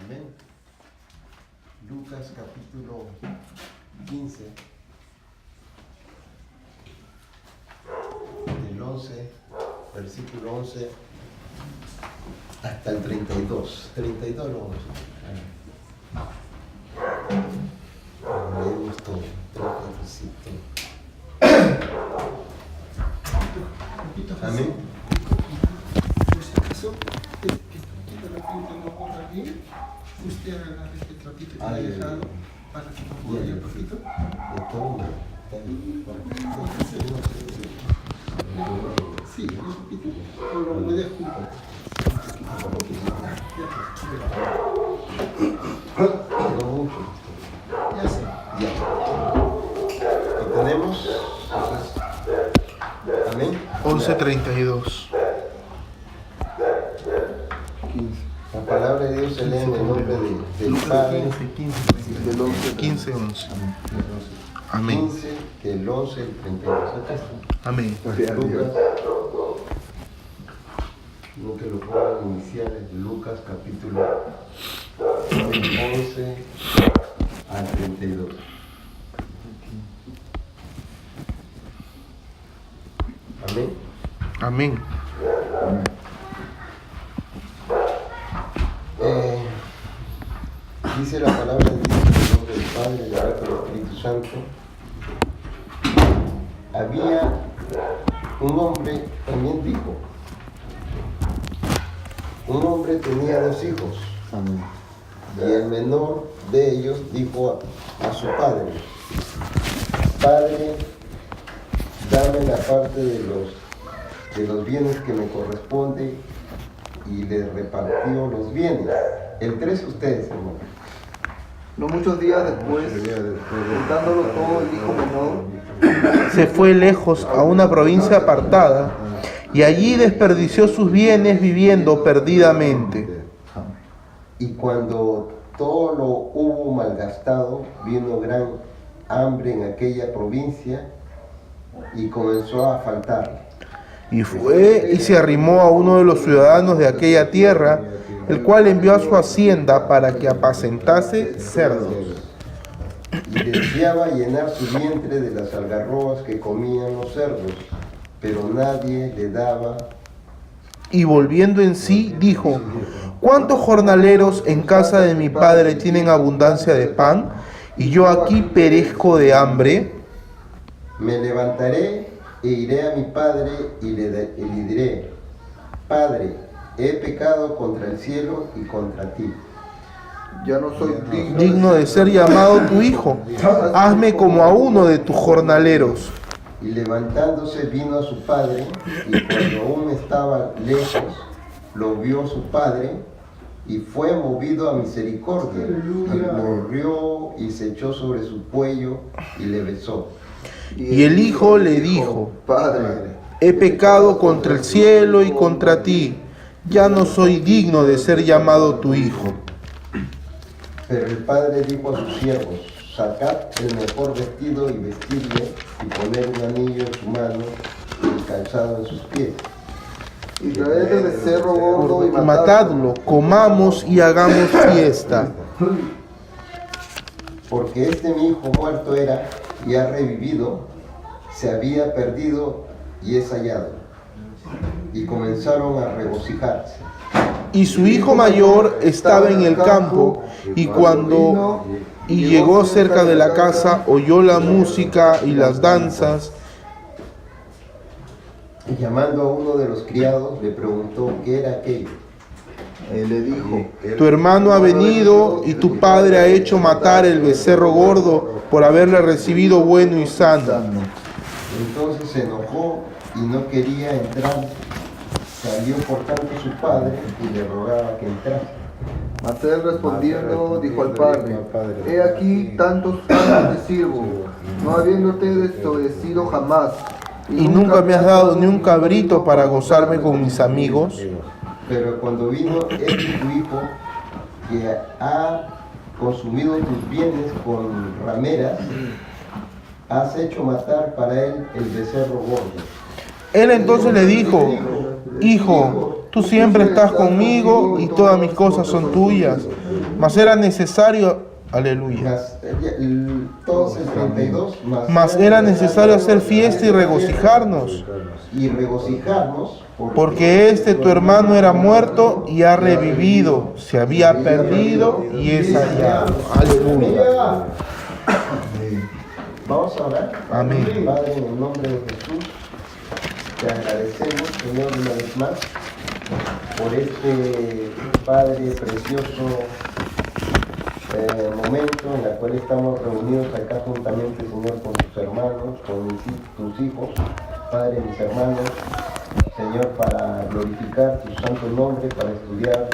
Amén. Lucas capítulo 15, del 11, versículo 11 hasta el 32. 32 lo vamos a leemos todo, amén. Por si acaso, que la gente no corra bien, usted agarra este trapito que le he dejado para que no corra bien poquito. Sí, un poquito, o lo dejo un poco. Ya sé. ¿Lo tenemos? Amén. 11:32. La palabra de Dios se lee en el nombre del Padre, 15, 11. Amén. 15, del 11 al 32. Acá está. Amén. Lucas, no que lo pongan iniciales, Lucas capítulo 11 al 32. Amén. Amén. Dice la palabra de Dios en el nombre del Padre, del Hijo y del Espíritu Santo. Había un hombre, también dijo, un hombre tenía 2 hijos. Amén. Y el menor de ellos dijo a su padre: Padre, dame la parte de los bienes que me corresponde, y le repartió los bienes. El 3 ustedes, hermano. No muchos días después, juntándolo todo, el hijo menor Se fue lejos a una provincia apartada y allí desperdició sus bienes viviendo perdidamente. Y cuando todo lo hubo malgastado, vino gran hambre en aquella provincia y comenzó a faltarle. Y fue y se arrimó a uno de los ciudadanos de aquella tierra, el cual envió a su hacienda para que apacentase cerdos. Y deseaba llenar su vientre de las algarrobas que comían los cerdos, pero nadie le daba. Y volviendo en sí, dijo: ¿Cuántos jornaleros en casa de mi padre tienen abundancia de pan, y yo aquí perezco de hambre? Me levantaré e iré a mi padre y le diré: Padre, he pecado contra el cielo y contra ti. ya no soy Digno de ser llamado tu hijo. Hazme como a uno de tus jornaleros. Y levantándose vino a su padre, y cuando aún estaba lejos, lo vio su padre, y fue movido a misericordia, y corrió y se echó sobre su cuello y le besó. Y el hijo le dijo: Padre, He pecado contra el cielo y contra ti. Ya no soy digno de ser llamado tu hijo. Pero el padre dijo a sus siervos: Sacad el mejor vestido y vestidle, y poned un anillo en su mano y calzado en sus pies. y traed el becerro gordo y Matadlo, comamos y hagamos fiesta. Porque este mi hijo muerto era y ha revivido, se había perdido y es hallado. Y comenzaron a regocijarse. Y su hijo mayor estaba en el campo, y cuando llegó cerca de la casa, oyó la música y las danzas. Y llamando a uno de los criados, le preguntó qué era aquello. Él le dijo: Tu hermano ha venido y tu padre ha hecho matar el becerro gordo por haberle recibido bueno y sano. Entonces se enojó y no quería entrar. Salió por tanto su padre y le rogaba que entrase. Mas él respondiendo dijo al padre: He aquí tantos años te sirvo, no habiéndote desobedecido jamás. Y nunca me has dado ni un cabrito para gozarme con mis amigos. Pero cuando vino tu hijo, que ha consumido tus bienes con rameras, has hecho matar para él el becerro gordo. Él entonces le dijo: Hijo, tú siempre estás conmigo y todas mis cosas son tuyas. Mas era necesario, aleluya, Todos el 32, mas era necesario hacer fiesta y regocijarnos, porque este tu hermano era muerto y ha revivido, se había perdido y es hallado. Aleluya. Vamos a orar. Amén. Padre, en el nombre de Jesús, te agradecemos, Señor, una vez más, por este, Padre, precioso momento en el cual estamos reunidos acá juntamente, Señor, con tus hermanos, con tus hijos, Padre, mis hermanos, Señor, para glorificar tu santo nombre, para estudiar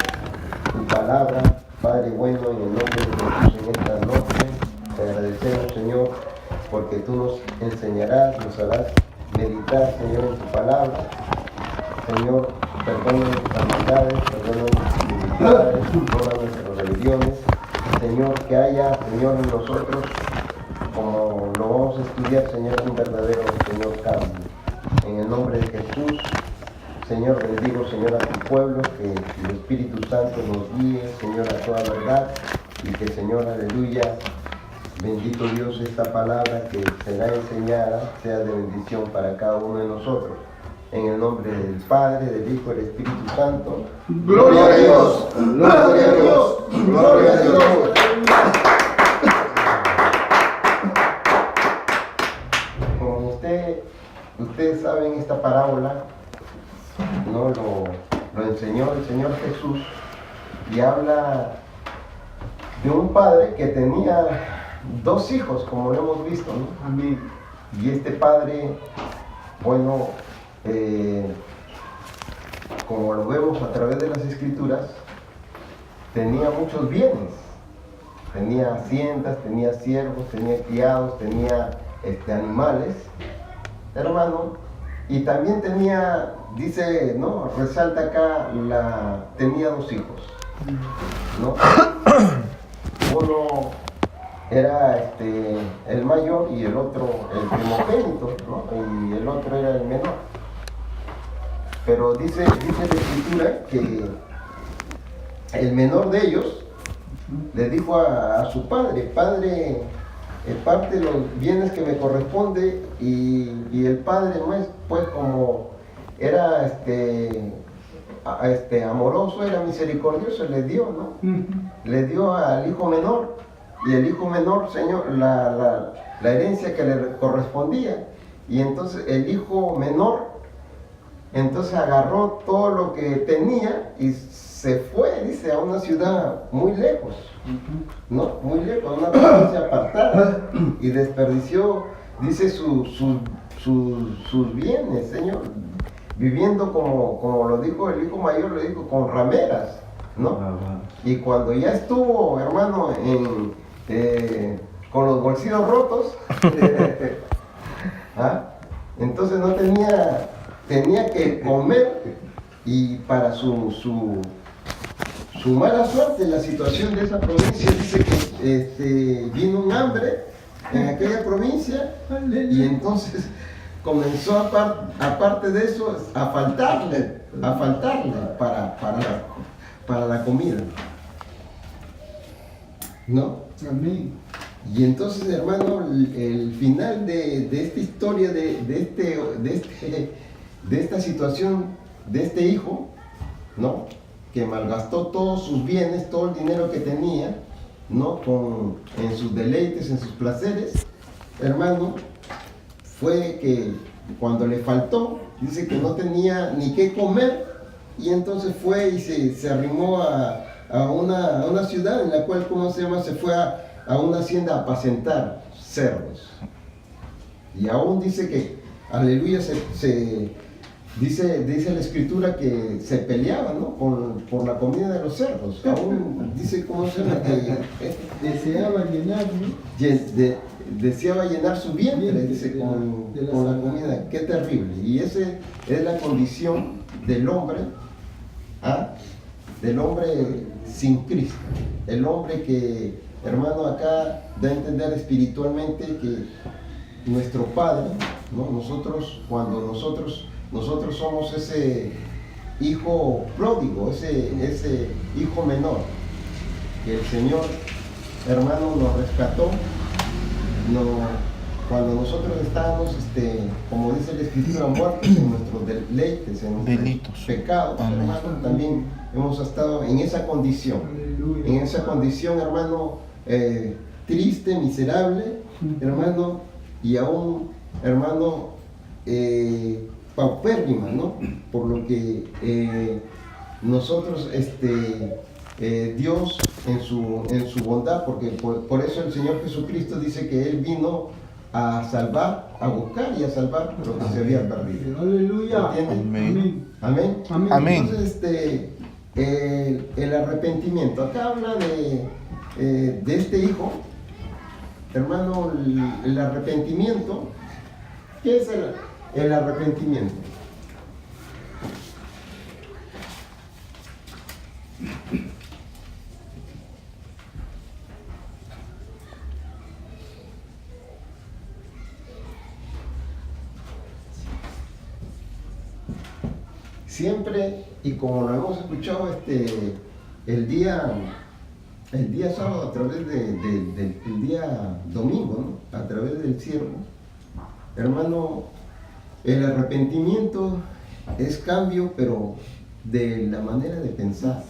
tu palabra, Padre bueno, en el nombre de Jesús en esta noche. Te agradecemos, Señor, porque tú nos enseñarás, nos harás meditar, Señor, en tu palabra. Señor, perdona nuestras maldades, perdona nuestras iniquidades, perdona nuestras rebeliones. Señor, que haya, Señor, en nosotros, como lo vamos a estudiar, Señor, un verdadero, Señor, cambio. En el nombre de Jesús, Señor, bendigo, Señor, a tu pueblo, que el Espíritu Santo nos guíe, Señor, a toda verdad, y que, Señor, aleluya, bendito Dios, esta palabra que será enseñada sea de bendición para cada uno de nosotros. En el nombre del Padre, del Hijo y del Espíritu Santo. Gloria a Dios, gloria a Dios, gloria a Dios. Como ustedes saben, esta parábola no lo enseñó el Señor Jesús y habla de un padre que tenía 2 hijos, como lo hemos visto, ¿no? Amén. Y este padre, bueno, como lo vemos a través de las Escrituras, tenía muchos bienes. Tenía haciendas, tenía siervos, tenía criados, tenía animales, hermano, y también tenía, dice, ¿no? Resalta acá, tenía 2 hijos, ¿no? Uno era el mayor y el otro el primogénito, ¿no? Y el otro era el menor. Pero dice la Escritura que el menor de ellos le dijo a su padre: Padre, parte de los bienes que me corresponde, y el padre, pues como era amoroso, era misericordioso, le dio, ¿no? Le dio al hijo menor, y el hijo menor, Señor, la herencia que le correspondía. Y entonces el hijo menor, entonces agarró todo lo que tenía y se fue, dice, a una ciudad muy lejos, ¿no? Muy lejos, a una provincia apartada, y desperdició, dice, sus bienes, Señor, viviendo como lo dijo el hijo mayor, lo dijo, con rameras, ¿no? Y cuando ya estuvo, hermano, con los bolsillos rotos, entonces no tenía que comer, y para su mala suerte, la situación de esa provincia, dice que vino un hambre en aquella provincia, y entonces comenzó, aparte de eso, a faltarle para la comida, ¿no? Amén. Y entonces, hermano, el final de esta historia, de esta situación de este hijo, ¿no? Que malgastó todos sus bienes, todo el dinero que tenía, ¿no? En sus deleites, en sus placeres, hermano, fue que cuando le faltó, dice que no tenía ni qué comer, y entonces fue y se arrimó a una ciudad en la cual, ¿cómo se llama? Se fue a una hacienda a apacentar cerdos. Y aún dice que, aleluya, dice la Escritura que se peleaba, ¿no? por la comida de los cerdos. Aún dice, ¿cómo se llama? Deseaba llenar, ¿no? Deseaba llenar su vientre, dice, con la comida. Qué terrible. Y esa es la condición del hombre, del hombre sin Cristo. El hombre que, hermano, acá da a entender espiritualmente que nuestro Padre, ¿no? Cuando nosotros nosotros somos ese hijo pródigo, ese hijo menor, que el Señor, hermano, nos rescató. Cuando nosotros estábamos, como dice la Escritura, muertos en nuestros deleites, en nuestros Delitos. pecados, hermano, también hemos estado en esa condición. En esa condición, hermano, triste, miserable, hermano, y aún, hermano, paupérrima, ¿no? Por lo que nosotros, Dios en su bondad, porque por eso el Señor Jesucristo dice que Él vino a salvar, a buscar y a salvar lo que se había perdido. Aleluya. ¿Entienden? Amén. Amén. Amén. Entonces, el arrepentimiento. Acá habla de este hijo, hermano, el arrepentimiento. ¿Qué es el arrepentimiento? Siempre, y como lo hemos escuchado el día sábado a través del día domingo, ¿no? A través del siervo, hermano, el arrepentimiento es cambio, pero de la manera de pensar.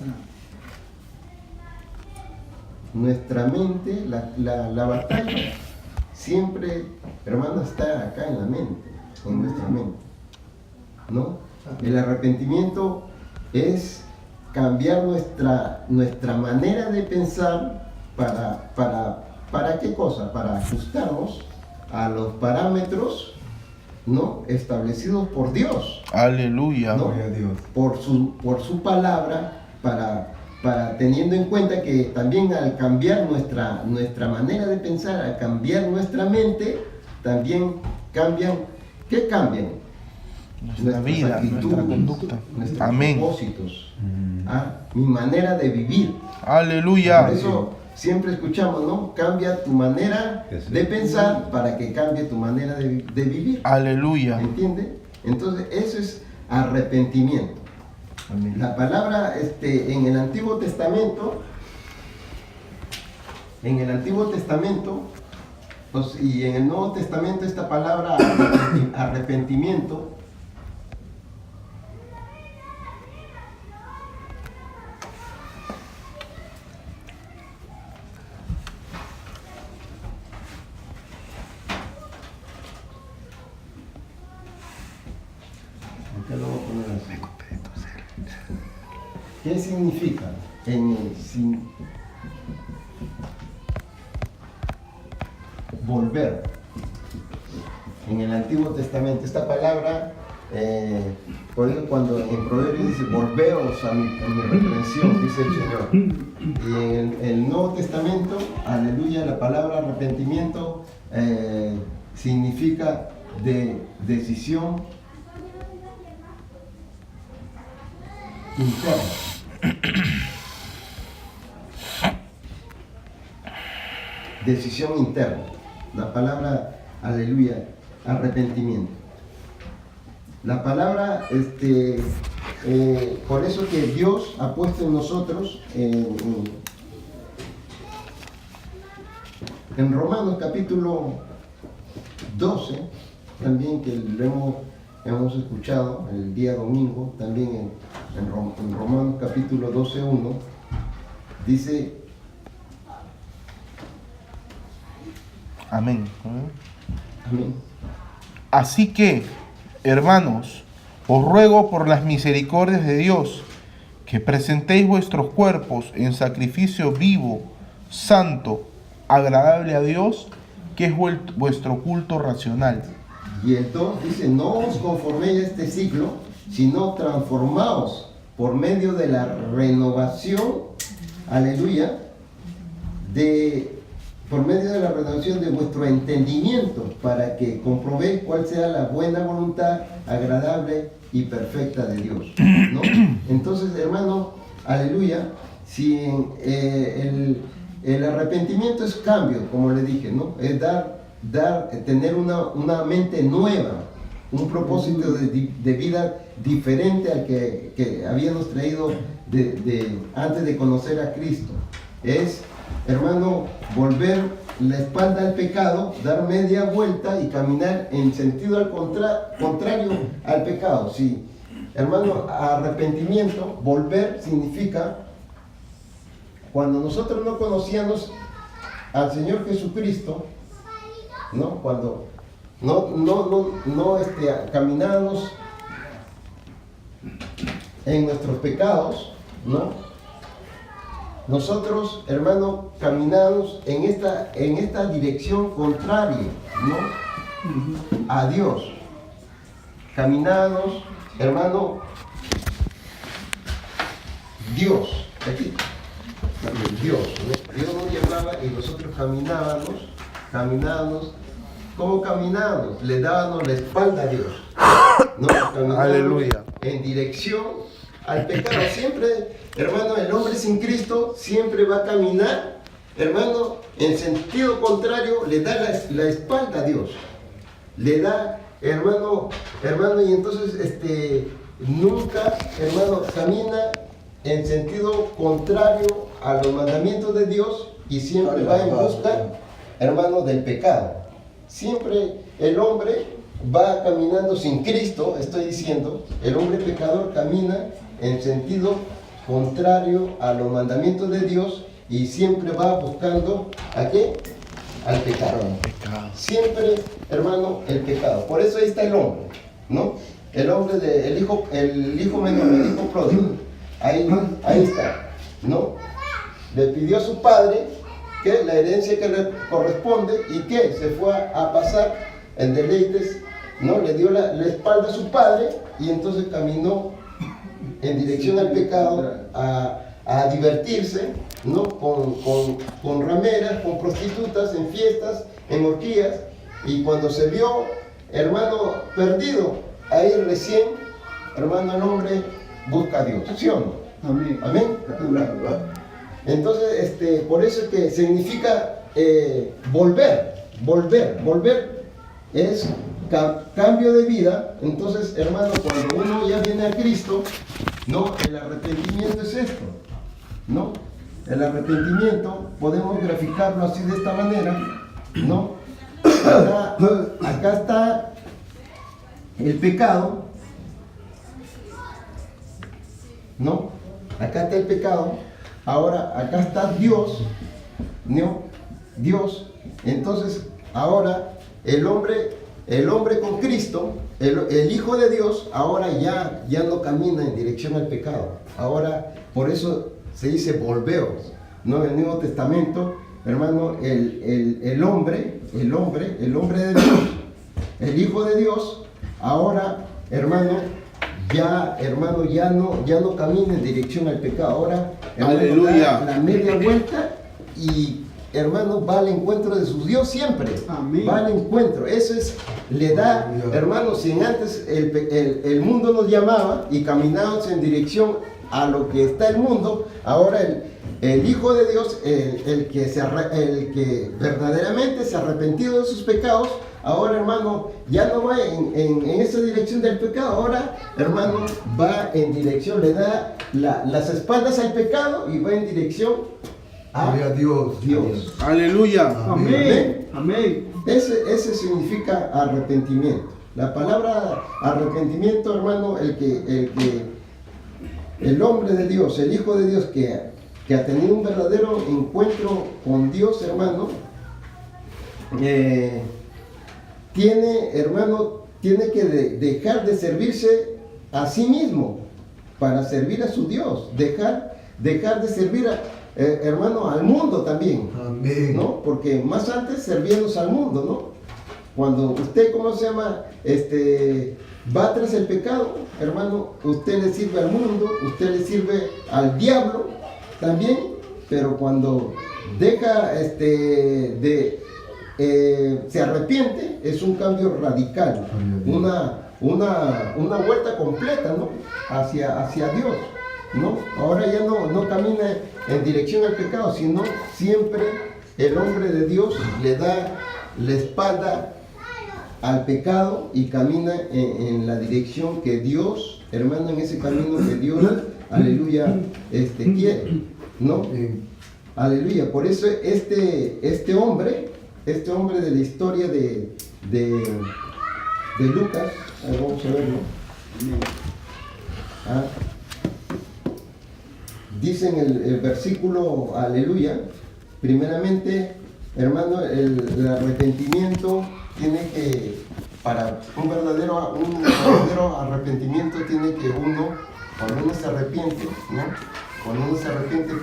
Nuestra mente, la batalla, siempre, hermano, está acá en la mente, en nuestra mente, ¿no? El arrepentimiento es cambiar nuestra manera de pensar ¿para qué cosa? Para ajustarnos a los parámetros, ¿no? Establecidos por Dios. Aleluya. ¿No? Por su palabra, para teniendo en cuenta que también al cambiar nuestra manera de pensar, al cambiar nuestra mente, también cambian. ¿Qué cambian? Nuestra vida, nuestra conducta. Nuestros Amén. propósitos, mi manera de vivir. Aleluya. Por eso siempre escuchamos, ¿no? Cambia tu manera de pensar para que cambie tu manera de vivir. Aleluya. ¿Entiende? Entonces, eso es arrepentimiento. Amén. La palabra en el Antiguo Testamento, pues, y en el Nuevo Testamento, esta palabra arrepentimiento acá lo voy a poner así. ¿Qué significa? Volver. En el Antiguo Testamento, esta palabra, por eso cuando en Proverbios dice, volveos a mi reprensión, dice el Señor. Y en el Nuevo Testamento, aleluya, la palabra arrepentimiento significa decisión interna. Decisión interna. La palabra, aleluya, arrepentimiento. La palabra, por eso que Dios ha puesto en nosotros, en Romanos capítulo 12, también que lo hemos escuchado el día domingo, también en Romanos capítulo 12:1, dice, Amén. amén. Así que, hermanos, os ruego por las misericordias de Dios que presentéis vuestros cuerpos en sacrificio vivo, santo, agradable a Dios, que es vuestro culto racional. Y entonces dice, no os conforméis a este siglo, sino transformaos por medio de la renovación, aleluya, por medio de la renovación de vuestro entendimiento, para que comprobéis cuál sea la buena voluntad, agradable y perfecta de Dios, ¿no? Entonces, hermano, aleluya, si el arrepentimiento es cambio, como le dije, ¿no? Es tener una mente nueva, un propósito de vida diferente al que habíamos traído antes de conocer a Cristo. Es, hermano, volver la espalda al pecado, dar media vuelta y caminar en sentido contrario al pecado. Sí, hermano, arrepentimiento, volver significa, cuando nosotros no conocíamos al Señor Jesucristo, ¿no? Cuando no caminábamos en nuestros pecados, ¿no? Nosotros, hermano, caminamos en esta dirección contraria, ¿no? A Dios. Caminamos, hermano, Dios, aquí, Dios, ¿no? Dios nos llamaba y nosotros caminábamos. ¿Cómo caminábamos? Le dábamos la espalda a Dios, ¿no? Caminábamos Aleluya. en dirección al pecado. Siempre, hermano, el hombre sin Cristo siempre va a caminar, hermano, en sentido contrario, le da la espalda a Dios. Le da, hermano, y entonces nunca, hermano, camina en sentido contrario a los mandamientos de Dios y siempre va en busca, hermano, del pecado. Siempre el hombre va caminando sin Cristo, estoy diciendo, el hombre pecador camina en sentido contrario a los mandamientos de Dios y siempre va buscando ¿a qué? Al pecado. Siempre, hermano, el pecado. Por eso ahí está el hombre, ¿no? El hombre el hijo menor, el hijo pródigo. Ahí está, ¿no? Le pidió a su padre que la herencia que le corresponde y que se fue a pasar en deleites, ¿no? Le dio la espalda a su padre y entonces caminó en dirección al pecado a divertirse, ¿no? Con rameras, con prostitutas, en fiestas, en orgías, y cuando se vio, hermano, perdido, ahí recién, hermano, el hombre busca a Dios, ¿sí o no? Amén. Amén. Entonces, por eso es que significa volver es cambio de vida. Entonces, hermano, cuando uno ya viene a Cristo, ¿no? El arrepentimiento es esto, ¿no? El arrepentimiento, podemos graficarlo así de esta manera, ¿no? Acá está el pecado, ¿no? Acá está el pecado. Ahora, acá está Dios, ¿no? Dios. Entonces, ahora, el hombre con Cristo, el Hijo de Dios, ahora ya no camina en dirección al pecado. Ahora, por eso se dice volveos, ¿no? En el Nuevo Testamento, hermano, el hombre de Dios, el Hijo de Dios, ahora, hermano, ya no camina en dirección al pecado. Ahora, hermano, aleluya, da la media vuelta y, hermano, va al encuentro de su Dios siempre. Amén. Va al encuentro. Eso es, le da, hermano, si antes el mundo nos llamaba y caminábamos en dirección a lo que está el mundo, ahora el Hijo de Dios, el que verdaderamente se ha arrepentido de sus pecados, ahora, hermano, ya no va en esa dirección del pecado. Ahora, hermano, va en dirección, le da las espaldas al pecado y va en dirección a Dios. aleluya. Amén. Amén. Ese significa arrepentimiento. La palabra arrepentimiento, hermano, el hombre de Dios, el Hijo de Dios que ha tenido un verdadero encuentro con Dios, hermano, tiene que dejar de servirse a sí mismo para servir a su Dios, dejar de servir hermano, al mundo también. Amén. ¿No? Porque más antes servíamos al mundo, ¿no? Cuando usted, va tras el pecado, hermano, usted le sirve al mundo, usted le sirve al diablo también, pero cuando deja se arrepiente, es un cambio radical, una vuelta completa, ¿no? hacia Dios, ¿no? Ahora ya no camina en dirección al pecado, sino siempre el hombre de Dios le da la espalda al pecado y camina en la dirección que Dios, hermano, en ese camino que Dios, aleluya, quiere, ¿no? Aleluya. Por eso este hombre de la historia de Lucas, vamos a verlo. Dice en el versículo, aleluya, primeramente, hermano, el arrepentimiento tiene que, para un verdadero arrepentimiento tiene que cuando uno se arrepiente, ¿no? Cuando uno se arrepiente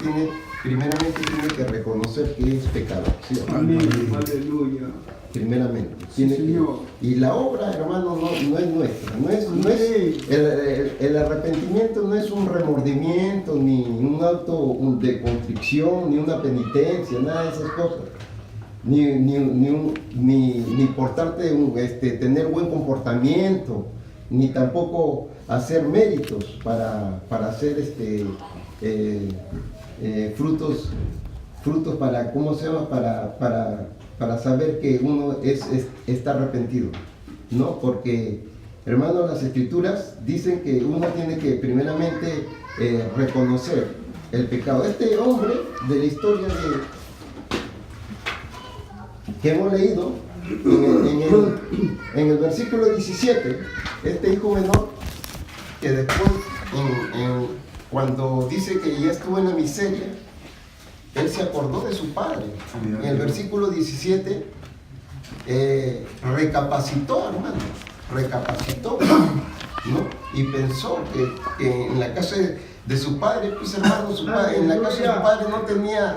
primeramente tiene que reconocer que es pecador, ¿sí? Aleluya. Primeramente. Sí, Señor. Y la obra, hermano, no es nuestra. El arrepentimiento no es un remordimiento, ni un acto de contrición, ni una penitencia, nada de esas cosas. Ni portarte, tener buen comportamiento, ni tampoco hacer méritos para hacer frutos para, ¿cómo se llama? Para saber que uno está arrepentido, ¿no? Porque, hermanos, las escrituras dicen que uno tiene que primeramente reconocer el pecado. Este hombre de la historia que hemos leído, en el versículo 17, este hijo menor, que después, cuando dice que ya estuvo en la miseria, él se acordó de su padre. En el versículo 17, recapacitó, hermano, ¿no? Y pensó que en la casa de su padre, pues hermano, en la casa de su padre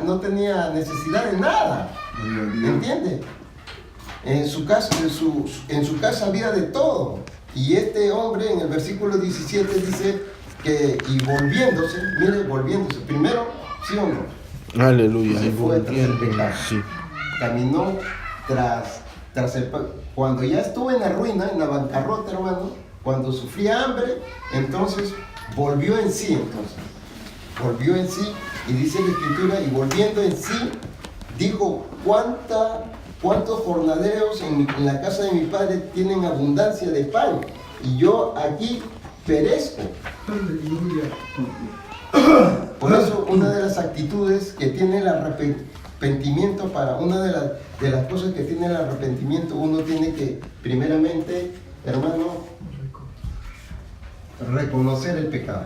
no tenía necesidad de nada, ¿entiende? En su casa había de todo. Y este hombre en el versículo 17 dice que, y volviéndose, primero, ¿sí o no? Aleluya. Se fue tras el pecado. Sí. Caminó tras el pecado. Cuando ya estuvo en la ruina, en la bancarrota, hermano, cuando sufría hambre, entonces volvió en sí, y dice la escritura, y volviendo en sí, dijo, ¿cuántos jornaleros en la casa de mi padre tienen abundancia de pan? Y yo aquí perezco. Aleluya. Por eso, una de las actitudes que tiene el arrepentimiento, una de las cosas que tiene el arrepentimiento, uno tiene que, primeramente, hermano, reconocer el pecado.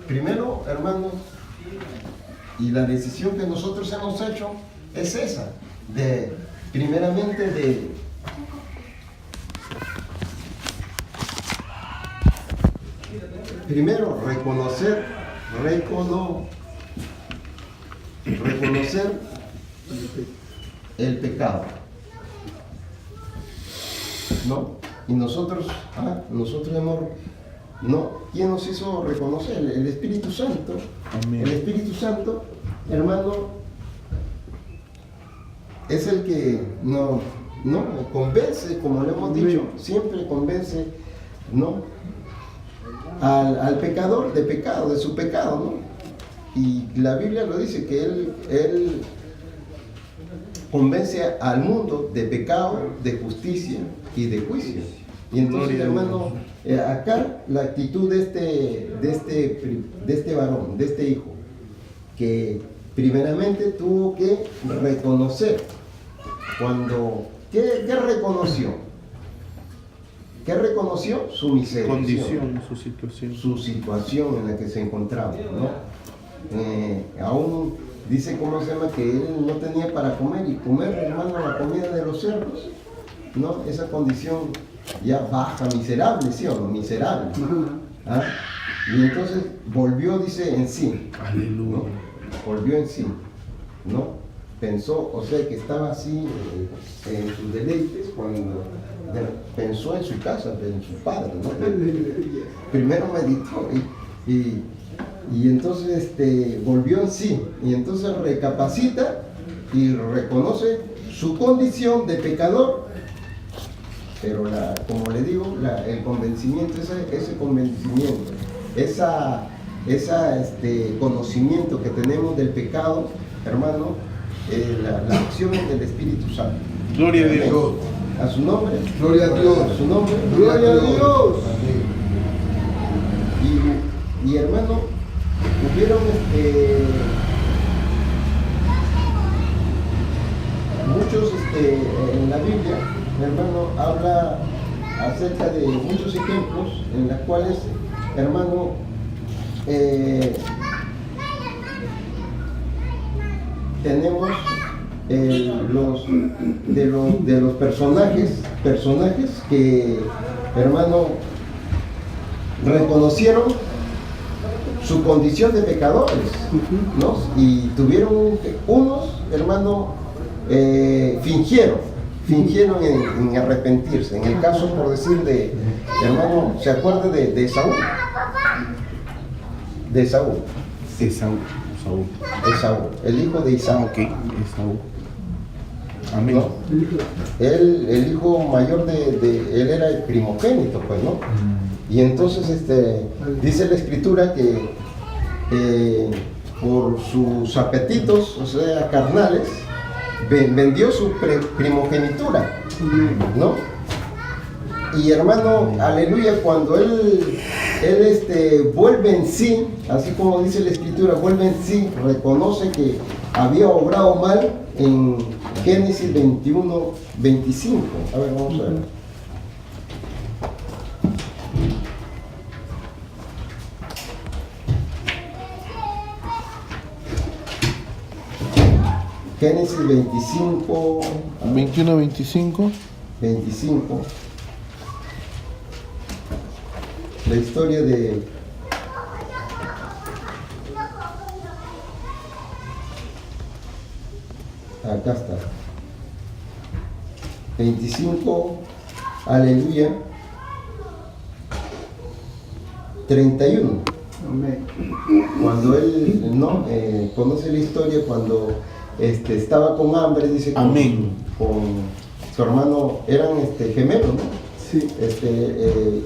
Primero, hermano, y la decisión que nosotros hemos hecho es esa, primeramente primero reconocer el pecado, ¿no? Y nosotros hemos, ¿no? ¿Quién nos hizo reconocer? El Espíritu Santo. Amén. El Espíritu Santo, hermano, es el que no convence, como le hemos dicho, siempre convence, ¿no? Al pecador de su pecado, ¿no? Y la Biblia lo dice, que él convence al mundo de pecado, de justicia y de juicio. Y entonces, hermano, acá la actitud de este varón, de este hijo, que primeramente tuvo que reconocer ¿qué reconoció? ¿Qué reconoció? Su miseria. Condición, Su situación en la que se encontraba, ¿no? Aún dice, ¿cómo se llama? Que él no tenía para comer, y comer, hermano, la comida de los cerdos, ¿no? Esa condición ya baja, miserable, ¿sí o no? Miserable. ¿Ah? Y entonces volvió, dice, en sí. Aleluya. ¿No? Volvió en sí, ¿no? Pensó, o sea, que estaba así en sus deleites cuando pensó en su casa, en su padre, ¿no? Primero meditó y entonces volvió en sí, y entonces recapacita y reconoce su condición de pecador. Pero como le digo, el convencimiento, ese convencimiento, ese conocimiento que tenemos del pecado, hermano, la acción del Espíritu Santo. Gloria a Dios. A su nombre. Gloria a Dios. A su nombre. Gloria a Dios. Y hermano, hubieron muchos en la Biblia, hermano, habla acerca de muchos ejemplos en los cuales, hermano, tenemos de los personajes que, hermano, reconocieron su condición de pecadores, ¿no? Y tuvieron unos, hermano, fingieron en arrepentirse. En el caso, por decir, de, hermano, ¿se acuerda de Esaú? De Esaú. Esaú, el hijo de Isaac. Ok, Esaú. Amén. ¿No? El hijo mayor él era el primogénito, pues, ¿no? Y entonces dice la escritura que por sus apetitos, o sea, carnales, vendió su primogenitura, ¿no? Y hermano, aleluya, cuando él vuelve en sí, así como dice la escritura, vuelve en sí, reconoce que había obrado mal en Génesis 21, 25. A ver, vamos a ver. Génesis 25, 21, 25. 25. La historia de acá está. 25, aleluya. 31. Cuando él conoce la historia, cuando estaba con hambre, dice con, Amén. con su hermano, eran gemelos, ¿no? Sí.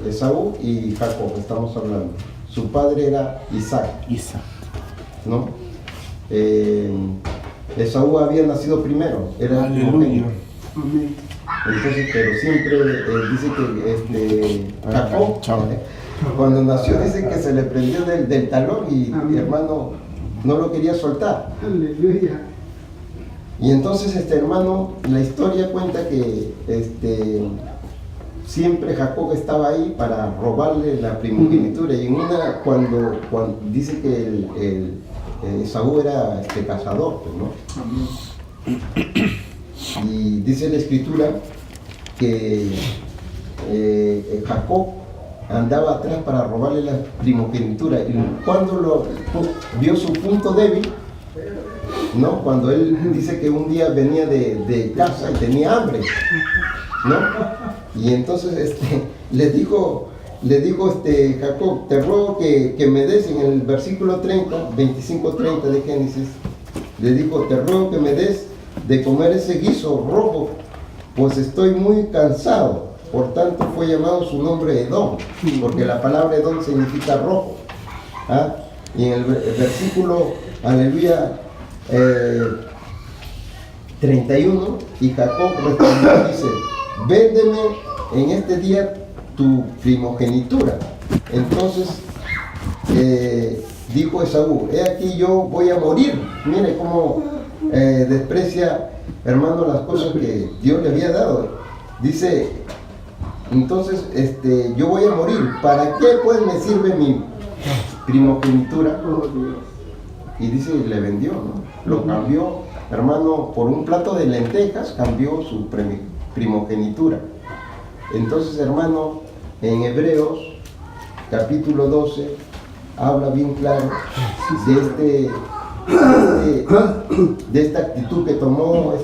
Esaú y Jacob, estamos hablando. Su padre era Isaac, ¿no? Esaú había nacido primero, era el primogénito. Amén. Entonces, pero siempre dice que Jacob, cuando nació, dice que se le prendió del talón y Amén. hermano no lo quería soltar. Aleluya. Y entonces, hermano, la historia cuenta que siempre Jacob estaba ahí para robarle la primogenitura. Y en cuando dice que Esaú era cazador, pues, ¿no? Y dice la escritura que Jacob andaba atrás para robarle la primogenitura. Y cuando vio su punto débil, ¿no? Cuando él dice que un día venía de casa y tenía hambre, ¿no? Y entonces le dijo Jacob, te ruego que me des, en el versículo 30, 25-30 de Génesis, le dijo, te ruego que me des de comer ese guiso rojo, pues estoy muy cansado. Por tanto fue llamado su nombre Edom, porque la palabra Edom significa rojo. ¿Ah? Y en el versículo, aleluya, 31, y Jacob respondió, dice, véndeme en este día tu primogenitura. Entonces dijo Esaú, he aquí yo voy a morir. Mire cómo desprecia, hermano, las cosas que Dios le había dado. Dice, entonces yo voy a morir, ¿para qué pues me sirve mi primogenitura? Y dice, le vendió, ¿no? Lo cambió, hermano, por un plato de lentejas, cambió su primogenitura. Entonces, hermano, en Hebreos, capítulo 12, habla bien claro de esta actitud que tomó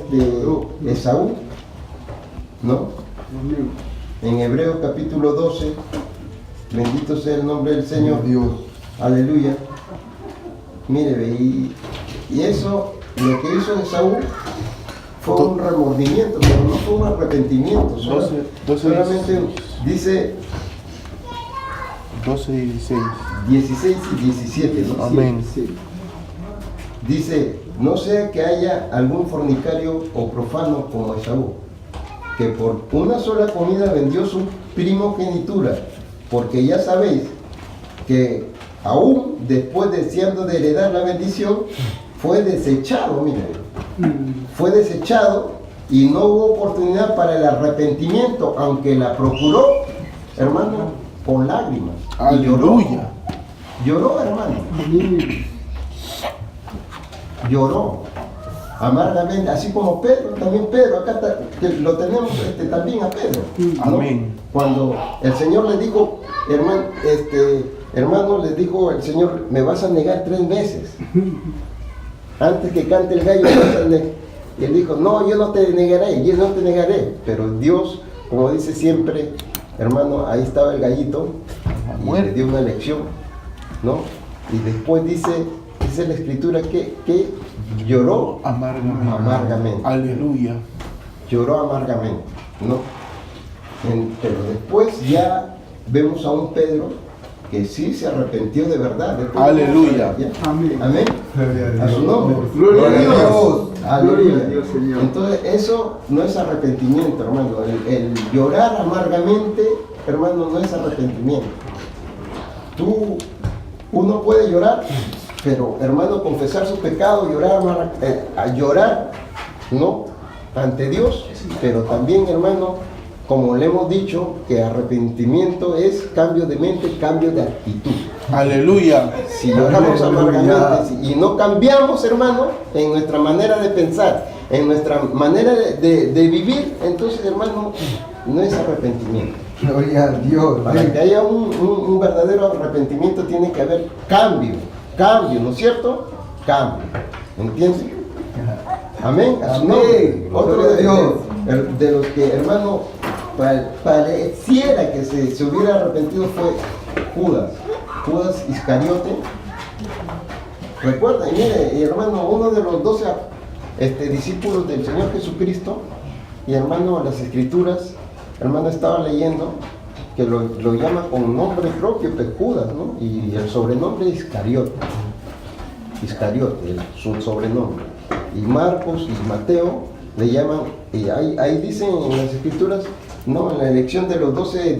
Esaú, ¿no? En Hebreos capítulo 12, bendito sea el nombre del Señor, Dios, aleluya. Mire, y eso, lo que hizo Esaú fue un remordimiento, pero no fue un arrepentimiento. Solamente dice 12 y 16. 16 y 17, ¿no? Amén. Sí. Dice, no sea que haya algún fornicario o profano como Esaú, que por una sola comida vendió su primogenitura, porque ya sabéis que aún después deseando de heredar la bendición, fue desechado, miren, fue desechado y no hubo oportunidad para el arrepentimiento, aunque la procuró, hermano, con lágrimas. Y lloró. Aleluya. Lloró, hermano. Lloró amargamente, así como Pedro, también Pedro, acá está, que lo tenemos también a Pedro, ¿no? Amén. Cuando el Señor le dijo, hermano, les dijo el Señor, me vas a negar 3 veces. Antes que cante el gallo, me vas a negar. Y él dijo, no, yo no te negaré, yo no te negaré. Pero Dios, como dice siempre, hermano, ahí estaba el gallito y le dio una lección, ¿no? Y después dice la escritura que lloró amargamente. Aleluya. Lloró amargamente, ¿no? Pero después ya vemos a un Pedro que sí se arrepintió de verdad. Aleluya. Amén. Amén. A su nombre. Gloria a Dios. Aleluya. Gloria a Dios, Señor. Entonces eso no es arrepentimiento, hermano. El llorar amargamente, hermano, no es arrepentimiento. Uno puede llorar, pero hermano, confesar su pecado, llorar, ¿no? Ante Dios, pero también, hermano, como le hemos dicho, que arrepentimiento es cambio de mente, cambio de actitud. Aleluya. Si lloramos amargamente y no cambiamos, hermano, en nuestra manera de pensar, en nuestra manera de vivir, entonces, hermano, no es arrepentimiento. Gloria a Dios. Para que haya un verdadero arrepentimiento tiene que haber cambio, ¿no es cierto? Cambio, ¿entiendes? Amén. A su nombre. Otro de los que, hermano, pareciera que se hubiera arrepentido fue Judas Iscariote. Recuerda, y mire, hermano, uno de los 12 discípulos del Señor Jesucristo, y hermano, las escrituras, hermano, estaba leyendo que lo llama con nombre propio, Judas, ¿no? Y el sobrenombre Iscariote, su sobrenombre. Y Marcos y Mateo le llaman, y ahí dicen en las escrituras, no, en la elección de los 12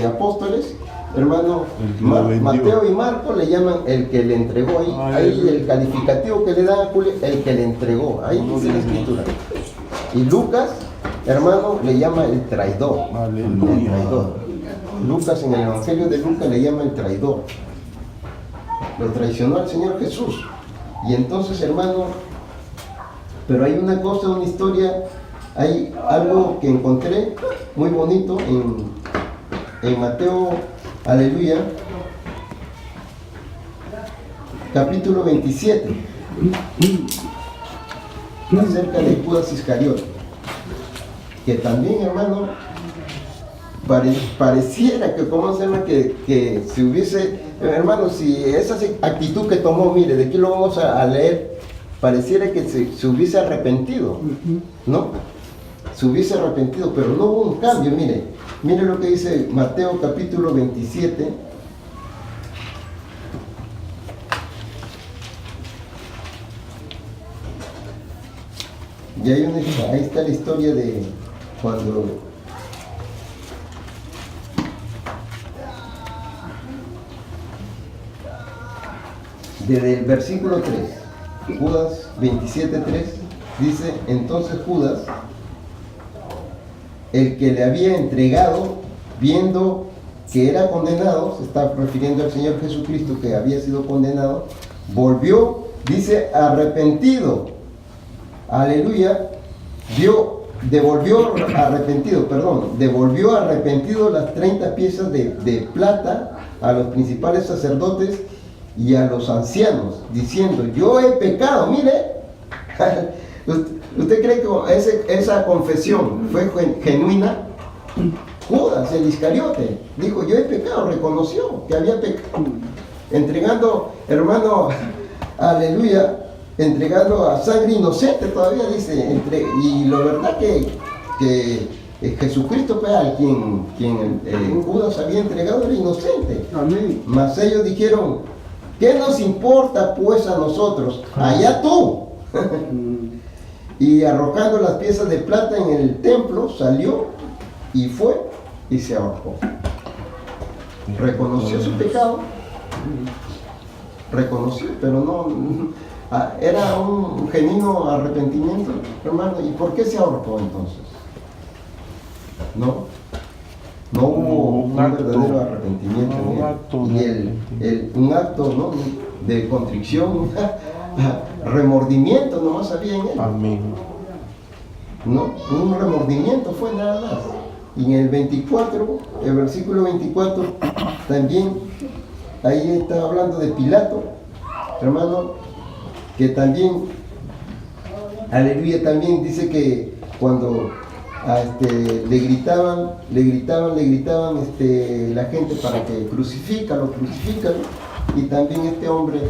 apóstoles, hermano, Mateo y Marcos le llaman el que le entregó, ahí el calificativo que le da a Julio, el que le entregó, ahí dice la escritura. Y Lucas, hermano, le llama el traidor. Aleluya. El traidor. Lucas, en el Evangelio de Lucas, le llama el traidor. Lo traicionó al Señor Jesús. Y entonces, hermano, pero hay una cosa, una historia, hay algo que encontré muy bonito en Mateo, aleluya, capítulo 27, acerca de Judas Iscariote, que también, hermano, pareciera que, ¿cómo se llama? Que si hubiese, hermano, si esa actitud que tomó, mire, de aquí lo vamos a leer, pareciera que se hubiese arrepentido, ¿no? Se hubiese arrepentido, pero no hubo un cambio. Mire lo que dice Mateo capítulo 27. Y ahí está la historia de cuando desde el versículo 3, Judas 27:3, dice, entonces Judas, el que le había entregado, viendo que era condenado, se está refiriendo al Señor Jesucristo que había sido condenado, volvió, dice, arrepentido, aleluya, devolvió arrepentido las 30 piezas de plata a los principales sacerdotes y a los ancianos, diciendo, yo he pecado. Mire, ¿usted cree que esa confesión fue genuina? Judas, el Iscariote, dijo, yo he pecado, reconoció que había pecado, entregando, hermano, aleluya, entregando a sangre inocente todavía, dice, y la verdad que Jesucristo, al quien Judas había entregado, era inocente. Amén. Mas ellos dijeron, ¿qué nos importa pues a nosotros? Allá tú. y arrojando las piezas de plata en el templo, salió y fue y se ahorcó. Reconoció su pecado, reconoció, pero no, era un genuino arrepentimiento, hermano. ¿Y por qué se ahorcó entonces? No hubo un verdadero arrepentimiento un acto, ¿no?, de contrición, remordimiento nomás había en él. Amén. No, un remordimiento fue nada más. Y en el 24, el versículo 24, también ahí está hablando de Pilato, hermano, que también, aleluya, también dice que cuando le gritaban la gente para que lo crucifican, y también este hombre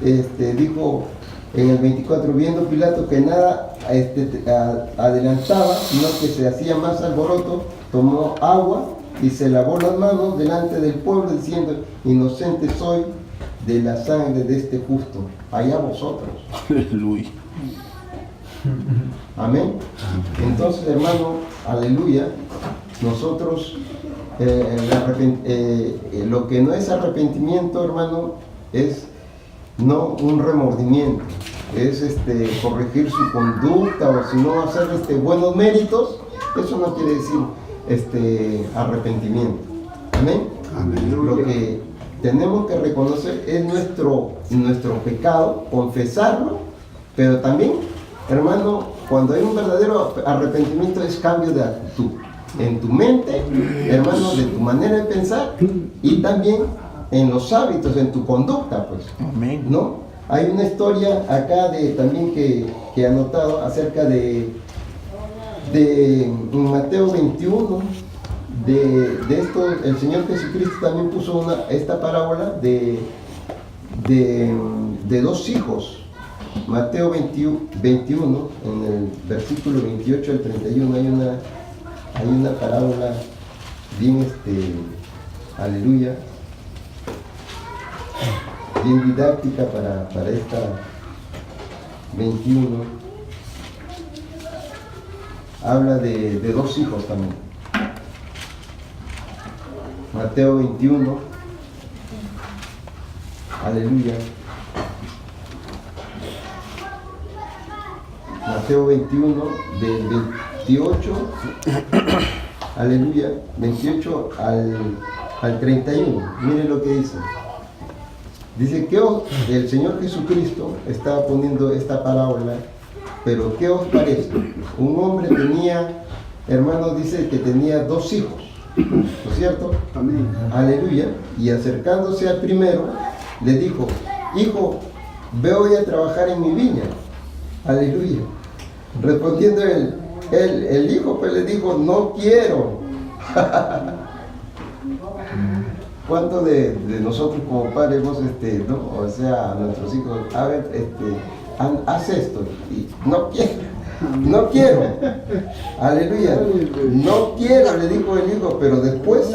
dijo en el 24, viendo Pilato que nada adelantaba, sino que se hacía más alboroto, tomó agua y se lavó las manos delante del pueblo, diciendo: inocente soy de la sangre de este justo, allá vosotros. Aleluya. Amén. Entonces, hermano, aleluya, nosotros lo que no es arrepentimiento, hermano, es no un remordimiento, es corregir su conducta, o si no hacer buenos méritos. Eso no quiere decir arrepentimiento. Amén. Lo que tenemos que reconocer es nuestro pecado, confesarlo, pero también, hermano, cuando hay un verdadero arrepentimiento es cambio de actitud en tu mente, hermano, de tu manera de pensar, y también en los hábitos, en tu conducta, pues. Amén. ¿No? Hay una historia acá también que he anotado acerca de Mateo 21, de esto. El Señor Jesucristo también puso esta parábola de dos hijos. Mateo 21, en el versículo 28 al 31, hay una parábola bien, aleluya, bien didáctica para esta 21. Habla de dos hijos también. Mateo 21, aleluya. Mateo 21, del 28, aleluya, 28 al 31. Miren lo que dice. Dice que el Señor Jesucristo estaba poniendo esta parábola, pero ¿qué os parece? Un hombre tenía, hermanos, dice que tenía dos hijos, ¿no es cierto? Amén. Aleluya. Y acercándose al primero, le dijo: hijo, ve hoy a trabajar en mi viña. Aleluya. Respondiendo el hijo, pues le dijo: no quiero. ¿Cuántos de nosotros como padres hemos, no? O sea, a nuestros hijos, a ver, haz esto, y no quiero, aleluya, no quiero, le dijo el hijo, pero después,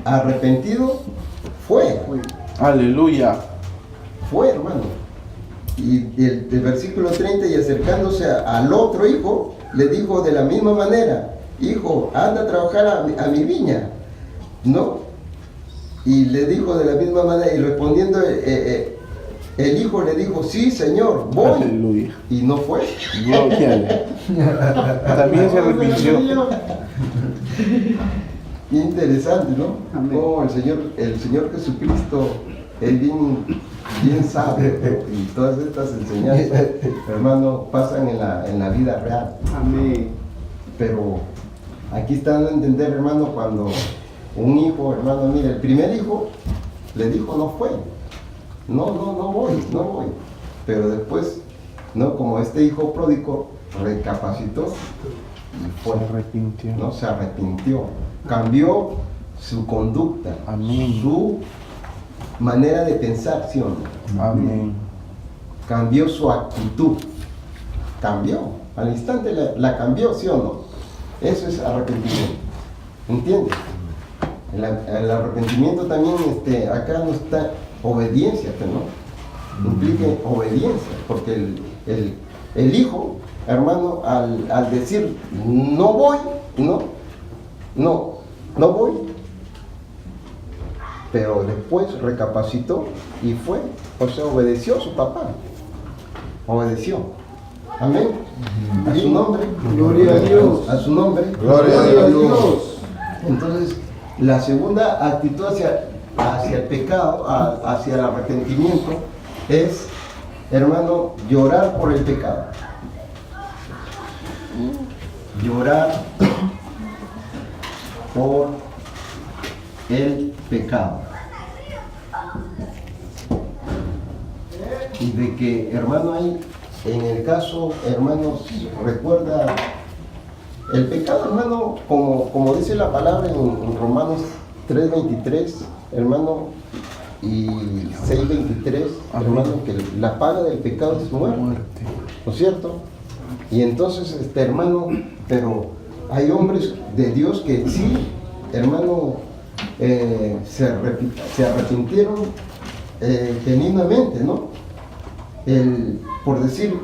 arrepentido, fue, hermano. Y del versículo 30, y acercándose al otro hijo, le dijo de la misma manera: hijo, anda a trabajar a mi viña, ¿no? Y le dijo de la misma manera, y respondiendo el hijo le dijo: sí, señor, voy. Aleluya. Y no fue. No quiere. También se arrepintió. Interesante, ¿no? Amén. Como el Señor Jesucristo, Él bien sabe, ¿no? Y todas estas enseñanzas, hermano, pasan en la vida real. Amén. Pero aquí está dando a entender, hermano, cuando un hijo, hermano, mira, el primer hijo le dijo: no fue, no voy. Pero después, ¿no? Como este hijo pródigo recapacitó y fue, se arrepintió, cambió su conducta, Amén. su manera de pensar, ¿sí o no? Amén. Cambió su actitud, cambió, al instante la cambió, ¿sí o no? Eso es arrepentimiento, ¿entiendes? El arrepentimiento también, acá no está obediencia, ¿no? Implica obediencia, porque el hijo, hermano, al decir no voy, no voy, pero después recapacitó y fue, o sea, obedeció a su papá, obedeció. Amén. A su nombre. Gloria a Dios. A su nombre. Gloria a Dios. Entonces, la segunda actitud hacia el pecado, hacia el arrepentimiento, es, hermano, llorar por el pecado. Llorar por el pecado. Y de que, hermano, ahí, en el caso, hermanos, recuerda el pecado, hermano, como dice la palabra en Romanos 3:23, hermano, y 6:23, hermano, que la paga del pecado es muerte, ¿no es cierto? Y entonces, hermano, pero hay hombres de Dios que sí, hermano, se arrepintieron genuinamente, ¿no? Por decir,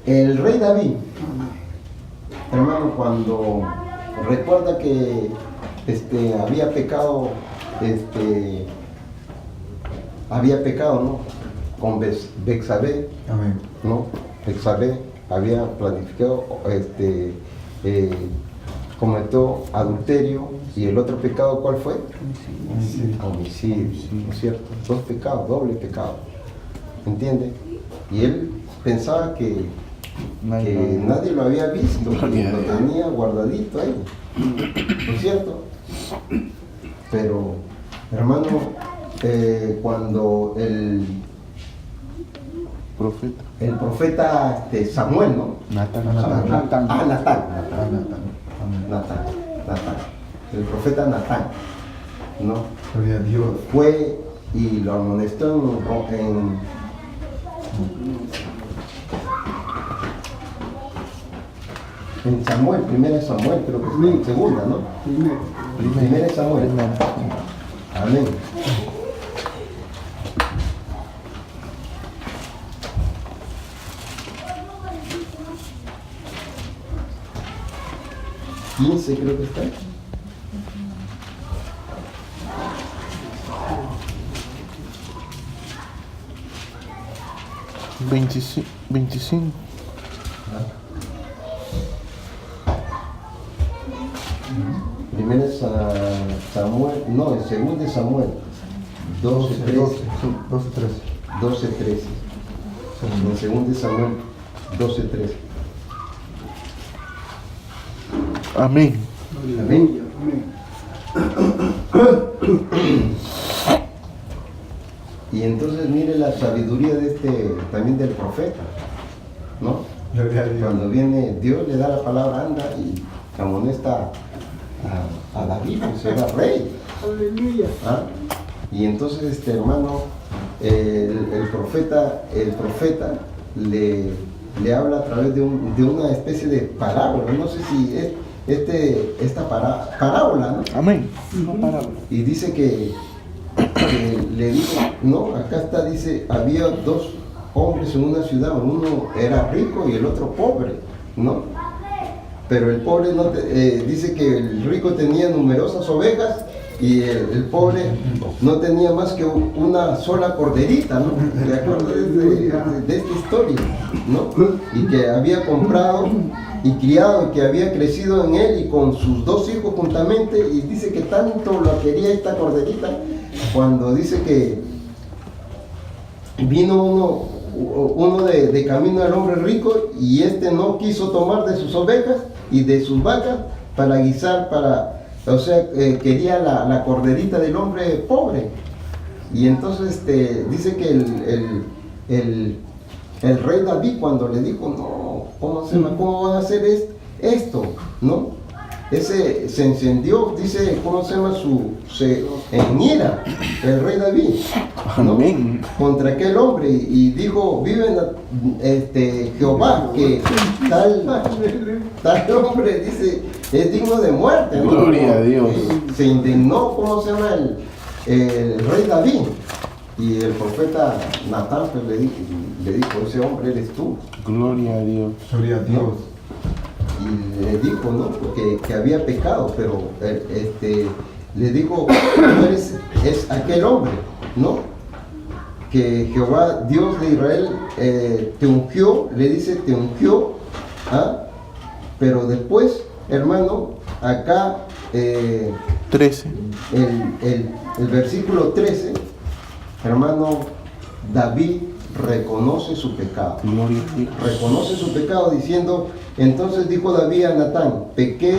el rey David, hermano, cuando recuerda que había pecado, ¿no? Con Betsabé, ¿no? Betsabé había planificado, cometió adulterio, y el otro pecado, ¿cuál fue? Homicidio, ¿no es cierto? Dos pecados, doble pecado, ¿entiende? Y él pensaba que nadie lo había visto, que lo tenía guardadito ahí, ¿no es cierto? Pero, hermano, cuando el profeta Samuel, ¿no? Natán. El profeta Natán, ¿no? Gloria a Dios. Fue y lo amonestó en Samuel, primera Samuel, creo que es segunda, ¿no? Primera Samuel. Amén. ¿15 creo que está? ¿25? Primera Samuel, no, en segunda Samuel, 12:13. 12:13. En segunda Samuel, 12:13. Amén. Amén. Y entonces mire la sabiduría también del profeta, ¿no? Cuando viene Dios, le da la palabra, anda, y amonesta a David, pues era rey. Aleluya. ¿Ah? Y entonces, hermano, el profeta le habla a través de una especie de parábola. No sé si es esta parábola, ¿no? Amén. Una parábola. Y dice que le dijo, no, acá está, dice, había dos hombres en una ciudad, uno era rico y el otro pobre, ¿no? Pero el pobre dice que el rico tenía numerosas ovejas y el pobre no tenía más que una sola corderita, ¿no? De acuerdo de esta historia, ¿no? Y que había comprado y criado, y que había crecido en él y con sus dos hijos juntamente, y dice que tanto lo quería esta corderita, cuando dice que vino uno de camino al hombre rico, y no quiso tomar de sus ovejas y de sus vacas para guisar, o sea, quería la corderita del hombre pobre. Y entonces dice que el rey David, cuando le dijo, no, ¿cómo van a hacer esto? ¿No? Se encendió, dice, se en ira el rey David, ¿no? Amén. Contra aquel hombre, y dijo, vive Jehová, que tal hombre, dice, es digno de muerte, ¿no? Gloria a Dios. Se indignó, el rey David, Y el profeta Natán pues, le dijo, ese hombre eres tú. Gloria a Dios. Gloria a Dios. Y le dijo, ¿no? Que había pecado, pero le dijo, tú eres es aquel hombre, ¿no? Que Jehová, Dios de Israel, te ungió, le dice, te ungió, ¿ah? Pero después, hermano, acá 13. el versículo 13, hermano, David reconoce su pecado. Gloria a Dios. Reconoce su pecado diciendo, entonces dijo David a Natán, pequé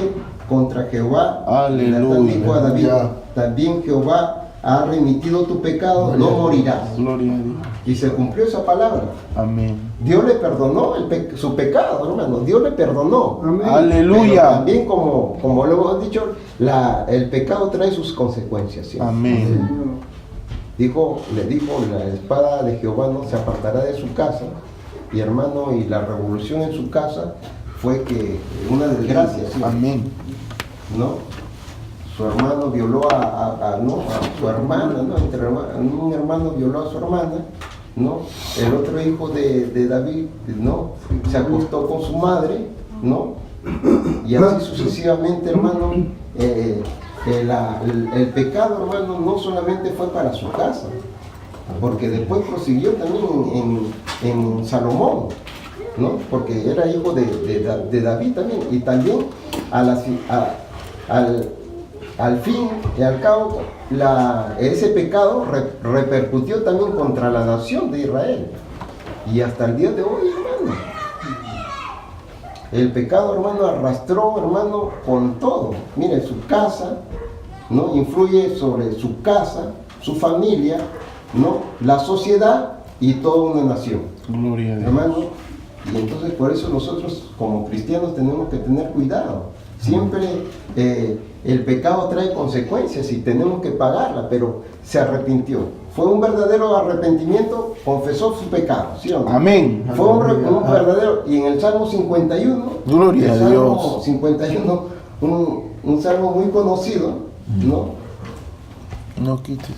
contra Jehová. Aleluya. Y Natán dijo a David, Ya. también Jehová ha remitido tu pecado, no morirás. Gloria a Dios. Y se cumplió esa palabra. Amén. Dios le perdonó su pecado, hermano. Dios le perdonó. Amén. Pero Aleluya. también, como lo hemos dicho, el pecado trae sus consecuencias. ¿sí? Amén. Le dijo, la espada de Jehová no se apartará de su casa. Y hermano, y la revolución en su casa fue que una desgracia, ¿sí? Amén. ¿No? Su hermano violó a su hermana, ¿no? Un hermano violó a su hermana, ¿no? El otro hijo de David, ¿no? Se acostó con su madre, ¿no? Y así sucesivamente, hermano. El pecado, hermano, no solamente fue para su casa, porque después prosiguió también en Salomón, ¿no? Porque era hijo de David también, y también al fin y al cabo ese pecado repercutió también contra la nación de Israel, y hasta el día de hoy, hermano, el pecado, hermano, arrastró, hermano, con todo. Mire, su casa, ¿no? Influye sobre su casa, su familia, ¿no? La sociedad y toda una nación. Gloria a Dios. Hermano, y entonces por eso nosotros como cristianos tenemos que tener cuidado. Siempre el pecado trae consecuencias y tenemos que pagarla, pero se arrepintió. Fue un verdadero arrepentimiento, confesó su pecado, ¿sí o no? Amén. Fue un verdadero, y en el Salmo 51, Gloria el a Salmo Dios. 51, un salmo muy conocido, ¿no? No quites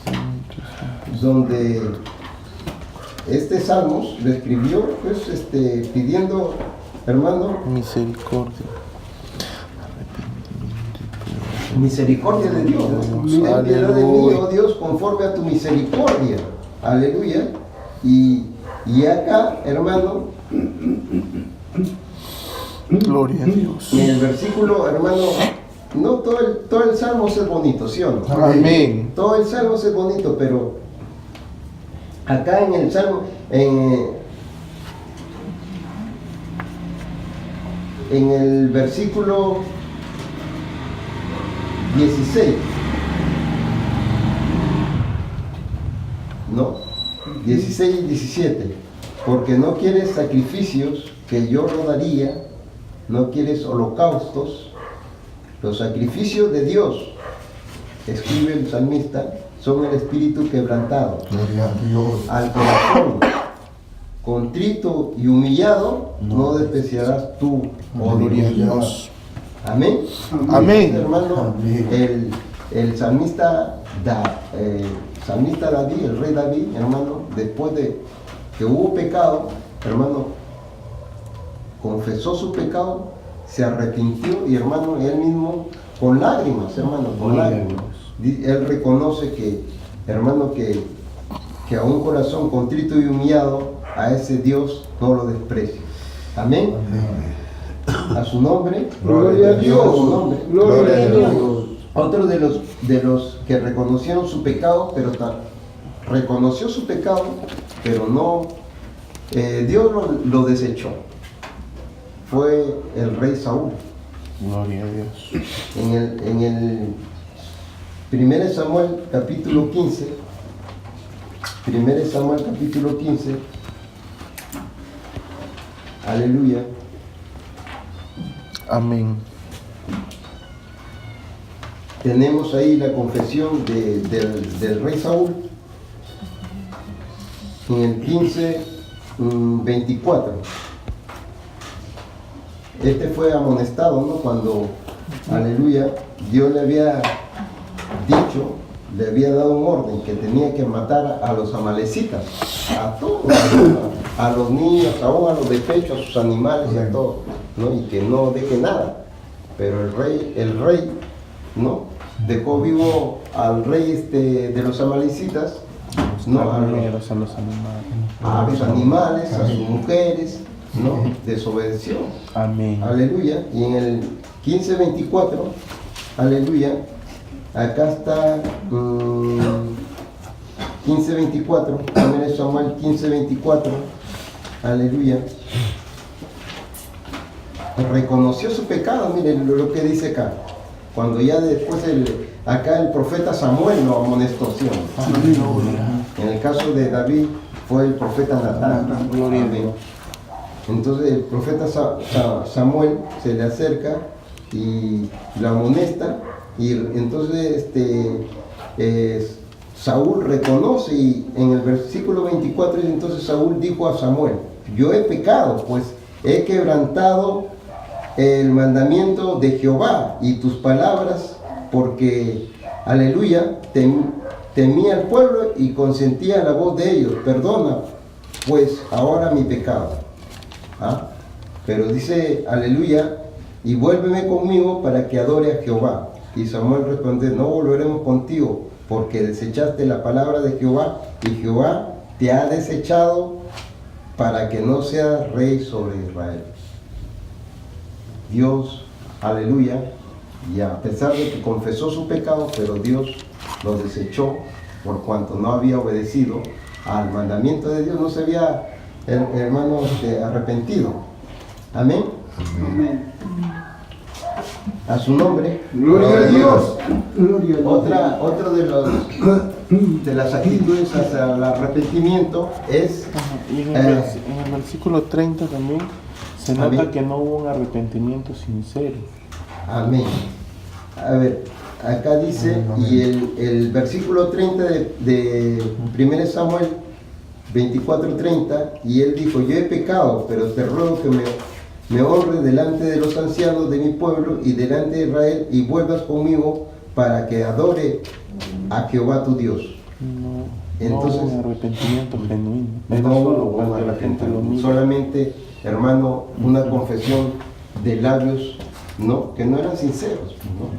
Donde este salmo lo escribió, pues, pidiendo, hermano, misericordia. misericordia de Dios, ¿no? Ten piedad de mí, oh Dios, conforme a tu misericordia. Aleluya. Y acá, hermano, Gloria a Dios. en el versículo, hermano, no todo el salmo es bonito, ¿sí o no? Amén. Todo el salmo es bonito, pero acá en el salmo, en el versículo 16, ¿no? 16 y 17, porque no quieres sacrificios que yo no daría, no quieres holocaustos. Los sacrificios de Dios, escribe el salmista, son el espíritu quebrantado, Gloria a Dios. al corazón contrito y humillado no despreciarás tú, oh Gloria a Dios. Dios. Amén. Amén. Hermano, Amén. el salmista David, el rey David, hermano, después de que hubo pecado, hermano, confesó su pecado, se arrepintió y, hermano, él mismo, con lágrimas, hermano, con Gloria a lágrimas, él reconoce que, hermano, que a un corazón contrito y humillado, a ese Dios no lo desprecia. Amén. A su nombre, Gloria a Dios. a su nombre. Gloria a Dios. Otro de los que reconocieron su pecado, pero reconoció su pecado, pero no, Dios lo desechó, fue el rey Saúl. Gloria a Dios. En el 1 Samuel capítulo 15, 1 Samuel capítulo 15, aleluya. Amén. Tenemos ahí la confesión del rey Saúl en el 15, 24. Este fue amonestado, ¿no? Cuando, aleluya, Dios le había dicho le había dado un orden que tenía que matar a los amalecitas, a todos, a los niños, aún a los de pecho, a sus animales y a todos, ¿no? Y que no deje nada. Pero el rey, ¿no? Dejó vivo al rey de los amalecitas, ¿no? A los animales, a sus mujeres, ¿no? Desobedeció. Amén. Aleluya. Y en el 15:24, aleluya, acá está 15:24, 1 Samuel 15:24, aleluya. Reconoció su pecado, miren lo que dice acá. Cuando ya después acá el profeta Samuel lo amonestó, ¿sí? En el caso de David fue el profeta Natán. Amén. Entonces el profeta Samuel se le acerca y lo amonesta, y entonces Saúl reconoce, y en el versículo 24 entonces Saúl dijo a Samuel: yo he pecado, pues he quebrantado el mandamiento de Jehová y tus palabras, porque, aleluya, temía al pueblo y consentía la voz de ellos. Perdona pues ahora mi pecado. Pero dice, aleluya, y vuélveme conmigo para que adore a Jehová. Y Samuel respondió: no volveremos contigo, porque desechaste la palabra de Jehová, y Jehová te ha desechado para que no seas rey sobre Israel. Dios, aleluya, y a pesar de que confesó su pecado, pero Dios lo desechó por cuanto no había obedecido al mandamiento de Dios, no se había, hermano, arrepentido. Amén. Amén. A su nombre. Gloria a Dios. Gloria a Dios. Otra de las actitudes hacia el arrepentimiento es Y en el versículo 30 también se nota amén, que no hubo un arrepentimiento sincero. amén. A ver, acá dice, y el versículo 30 de 1 Samuel 24:30, y él dijo: yo he pecado, pero te ruego que me honres delante de los ancianos de mi pueblo y delante de Israel, y vuelvas conmigo para que adore a Jehová tu Dios. Entonces, no hubo un arrepentimiento genuino. Era no solo hubo cuando la gente lo mira. solamente, hermano, una confesión de labios, ¿no? Que no eran sinceros, ¿no?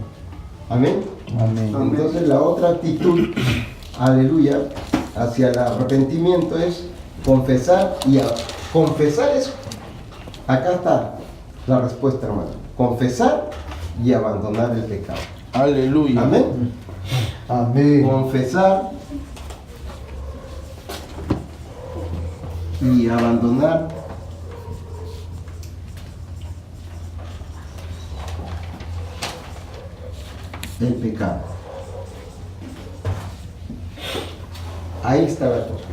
Amén. Amén. Entonces la otra actitud, aleluya, hacia el arrepentimiento es confesar, y confesar es, acá está la respuesta, hermano: confesar y abandonar el pecado. Aleluya. Amén. Amén. Confesar y abandonar el pecado. Ahí está la cosa.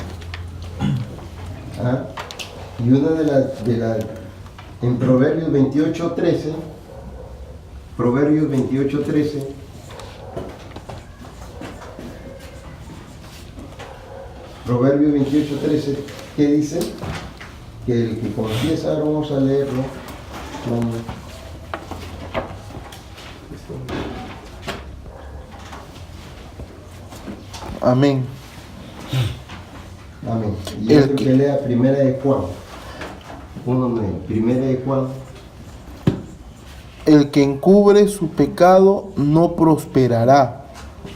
Y una de las en Proverbios 28:13, Proverbios 28:13, Proverbios 28:13, ¿qué dice? Que el que confiesa, ahora vamos a leerlo. Amén. Amén. Y El el que lea Primera de Juan 1:9. Primera de Juan. El que encubre su pecado no prosperará,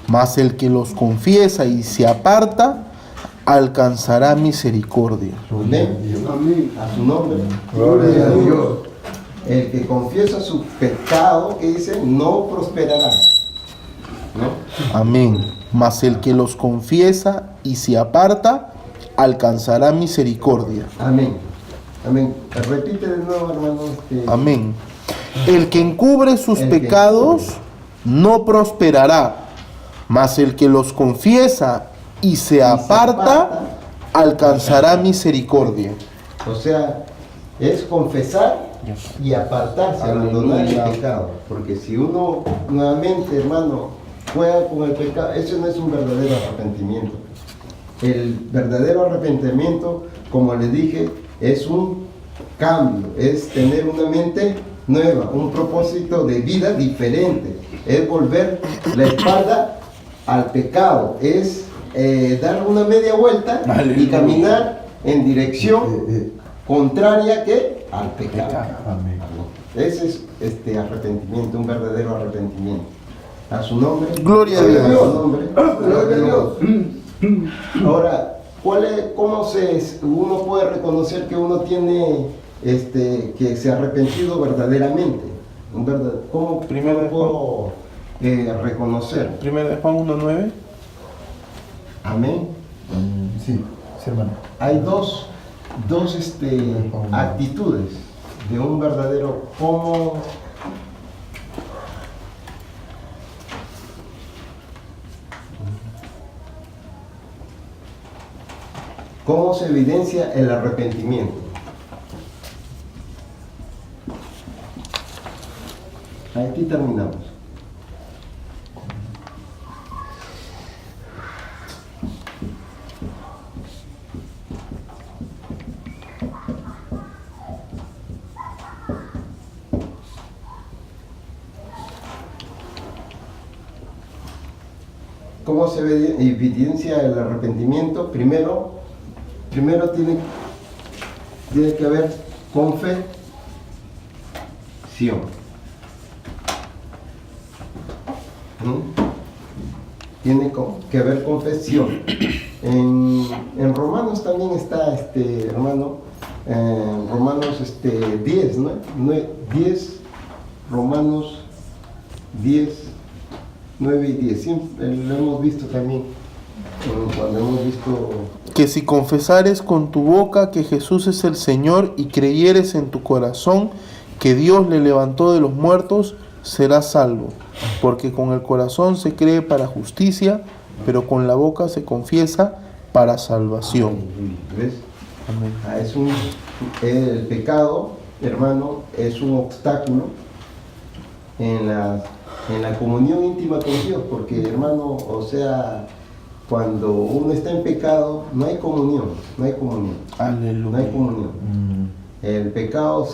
mas el que los confiesa y se aparta alcanzará misericordia. Amén. Amén. A su nombre. Gloria a Dios. El que confiesa su pecado, que dice, no prosperará. ¿No? Amén. Mas el que los confiesa y se aparta alcanzará misericordia. Amén. Amén. Repite de nuevo, hermano. Amén. El que encubre sus El que pecados no prosperará, mas el que los confiesa y se aparta alcanzará misericordia. O sea, es confesar y apartarse, abandonar el pecado. Porque si uno nuevamente, hermano, juega con el pecado, eso no es un verdadero arrepentimiento. El verdadero arrepentimiento, como les dije, es un cambio, es tener una mente nueva, un propósito de vida diferente, es volver la espalda al pecado, es dar una media vuelta y Aleluya. caminar en dirección contraria ¿qué? Al pecado. Amén. Ese es arrepentimiento, un verdadero arrepentimiento. A su nombre. Gloria a Dios. A su nombre. Gloria a Dios. Ahora, ¿cómo uno puede reconocer que uno tiene que se ha arrepentido verdaderamente? ¿Cómo Primero de puedo reconocer? Primero de Juan 1:9. Amén. Sí, sí, hermano. Hay dos actitudes de un verdadero ¿Cómo se evidencia el arrepentimiento? Aquí terminamos. ¿Cómo se evidencia el arrepentimiento? Primero tiene que haber confesión. Tiene que haber confesión. En Romanos también está, hermano, en Romanos 10, ¿no? 10, Romanos 10, 9 y 10. Siempre lo hemos visto también, cuando hemos visto... Que si confesares con tu boca que Jesús es el Señor y creyeres en tu corazón que Dios le levantó de los muertos, serás salvo. Porque con el corazón se cree para justicia, pero con la boca se confiesa para salvación. ¿Ves? Amén. El pecado, hermano, es un obstáculo en la comunión íntima con Dios, porque, hermano, o sea, cuando uno está en pecado, no hay comunión. Aleluya. No hay comunión. El pecado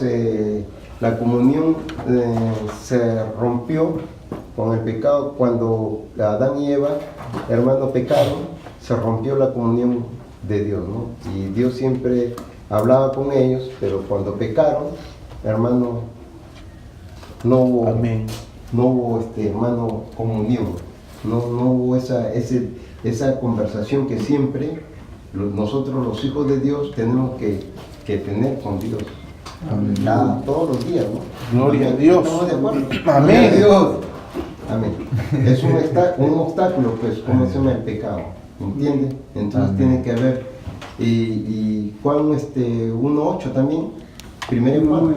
la comunión se rompió con el pecado cuando Adán y Eva, hermano, pecaron, se rompió la comunión de Dios, ¿no? Y Dios siempre hablaba con ellos, pero cuando pecaron, hermano, no hubo, Amén. no hubo hermano, comunión, no hubo esa conversación que siempre nosotros los hijos de Dios tenemos que tener con Dios. Todos los días, ¿no? Gloria a Dios. ¿Estamos de acuerdo? Amén. Gloria a Dios. Amén. Es un obstáculo, pues, como se llama el pecado, ¿entiende? Entonces tiene que haber, y Juan 1:8 también, primero Juan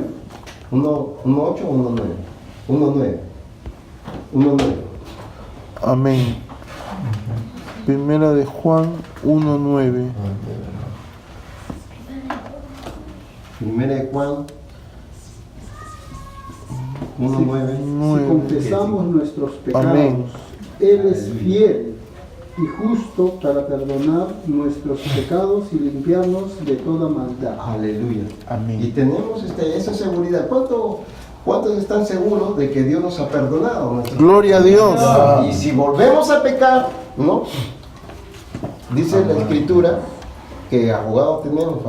1:8 o 1:9. 1:9. Amén. Primera de Juan 1:9. Primera de Juan 1:9. Si confesamos nuestros pecados, Amén. Él es fiel y justo para perdonar nuestros pecados y limpiarnos de toda maldad. Aleluya. Amén. Y tenemos esa seguridad. ¿Cuántos están seguros de que Dios nos ha perdonado? Gloria a Dios. Y si volvemos a pecar, ¿no? Dice la Escritura que abogado tenemos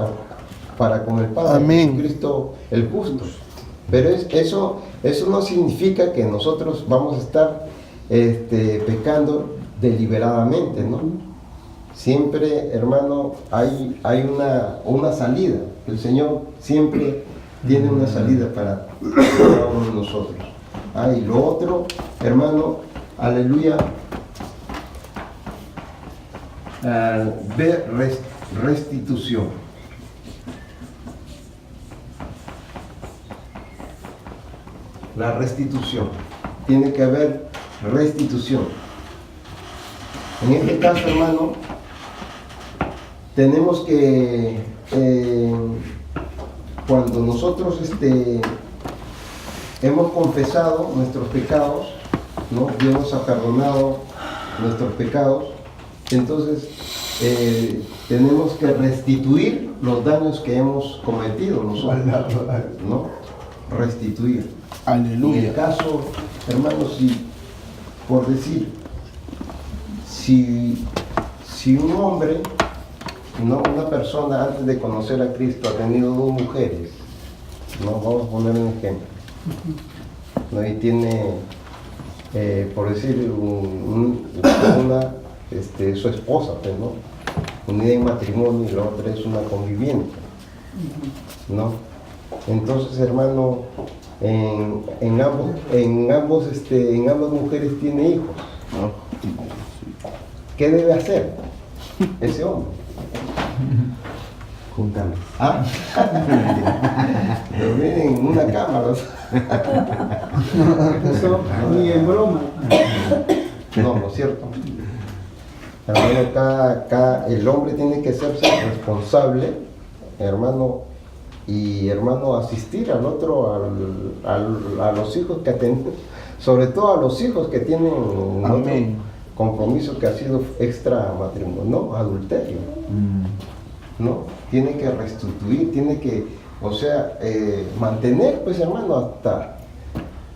para con el Padre, Amén. Jesucristo el justo. Pero eso no significa que nosotros vamos a estar pecando deliberadamente, ¿no? Siempre, hermano, hay una salida. El Señor siempre tiene una salida para cada uno de nosotros. Y lo otro, hermano, aleluya, ver restitución. La restitución. Tiene que haber restitución. En este caso, hermano, tenemos que, cuando nosotros hemos confesado nuestros pecados, ¿no? Dios nos ha perdonado nuestros pecados, entonces tenemos que restituir los daños que hemos cometido nosotros, ¿no? Restituir. En el Aleluya. caso, hermanos, si por decir, si un hombre, no, una persona antes de conocer a Cristo ha tenido 2 mujeres, ¿no? Vamos a poner un ejemplo, ¿no? Y tiene, por decir, una, su esposa, pues, ¿no? Unida en matrimonio, y la otra es una conviviente, ¿no? Entonces, hermano, en ambas mujeres tiene hijos. ¿Qué debe hacer ese hombre? Juntarlos. ¿Ah? Dormir en una cama. Eso ni en broma. No, no es cierto. Hermano, el hombre tiene que serse responsable, hermano, y hermano, asistir al otro, a los hijos que tienen, sobre todo a los hijos que tienen otro compromiso que ha sido extra matrimonio, no, adulterio. ¿No? Tiene que restituir, tiene que, o sea, mantener, pues hermano, hasta,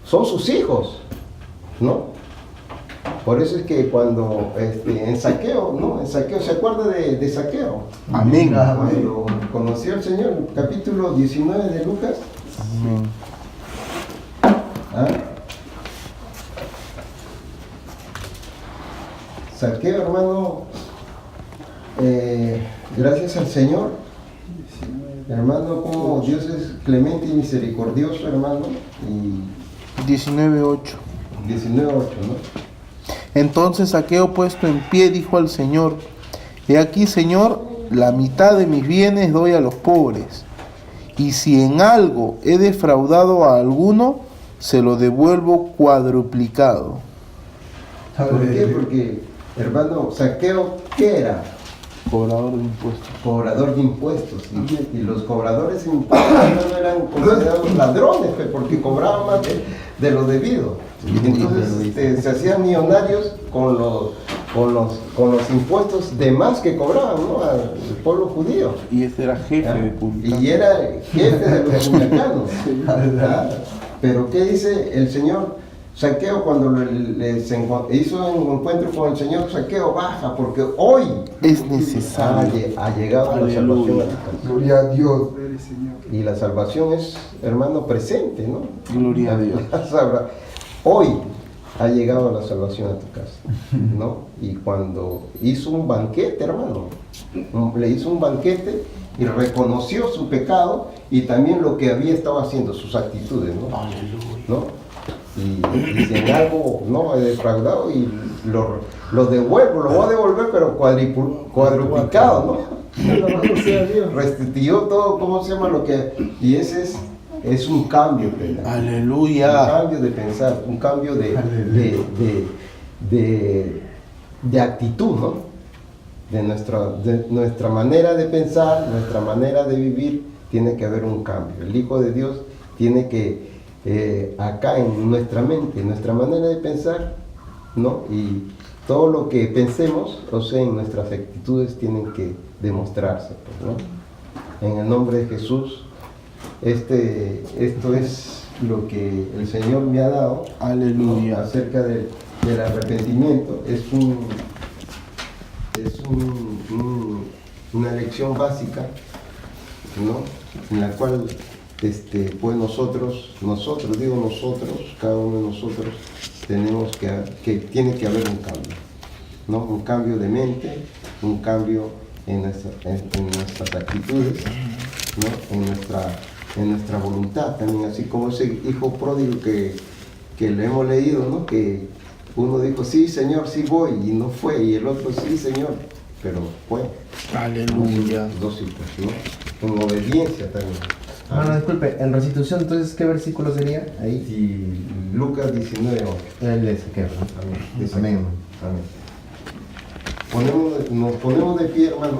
son sus hijos, ¿no? Por eso es que cuando, en Zaqueo, ¿no? En Zaqueo, ¿se acuerda de Zaqueo? Amén. Cuando conoció al Señor, en capítulo 19 de Lucas. Amén. ¿Ah? Zaqueo, hermano, gracias al Señor, hermano, como Dios es clemente y misericordioso, hermano, y 19:8. 19:8, ¿no? Entonces Zaqueo, puesto en pie, dijo al Señor: He aquí, Señor, la mitad de mis bienes doy a los pobres, y si en algo he defraudado a alguno, se lo devuelvo cuadruplicado. ¿Por qué? Porque, hermano, Zaqueo, ¿qué era? Cobrador de impuestos. Cobrador de impuestos. Y los cobradores de impuestos no eran considerados ladrones, pues, porque cobraban más de lo debido. Y entonces se hacían millonarios con los impuestos de más que cobraban, ¿no? Al pueblo judío. Y ese era jefe de publicanos. Y era jefe de los publicanos. Pero ¿qué dice el Señor? Zaqueo, cuando hizo un encuentro con el Señor, Zaqueo, baja, porque hoy Es necesario. ha llegado la salvación a tu casa. Gloria a Dios. Y la salvación es, hermano, presente, ¿no? Gloria a Dios. Hoy ha llegado la salvación a tu casa, ¿no? Y cuando hizo un banquete, hermano, le hizo un banquete y reconoció su pecado y también lo que había estado haciendo, sus actitudes, ¿no? ¿No? Y si en algo no he defraudado y lo devuelvo, lo voy a devolver, pero cuadruplicado, ¿no? Restituyó todo, ¿cómo se llama? Y ese es un cambio, ¿verdad? Aleluya. Un cambio de pensar, un cambio de actitud, ¿no? De nuestra manera de pensar, nuestra manera de vivir, tiene que haber un cambio. El Hijo de Dios tiene que, acá en nuestra mente, en nuestra manera de pensar, ¿no? Y todo lo que pensemos, o sea, en nuestras actitudes tienen que demostrarse, pues, ¿no? En el nombre de Jesús, esto es lo que el Señor me ha dado. Aleluya. ¿No? Acerca del arrepentimiento. Es una lección básica, ¿no? En la cual pues nosotros, cada uno de nosotros tenemos tiene que haber un cambio, ¿no? Un cambio de mente, un cambio en nuestras actitudes, ¿no? En nuestra voluntad también, así como ese hijo pródigo que le hemos leído, ¿no? Que uno dijo, sí, Señor, sí voy, y no fue, y el otro, sí, Señor, pero fue. Aleluya. Dos hijos, ¿no? En obediencia también. Hermano, disculpe, en restitución, entonces, ¿qué versículo sería? Ahí. Y Lucas 19:8. El de Zaqueo, ¿no? Amén. Amén. Nos ponemos de pie, hermano.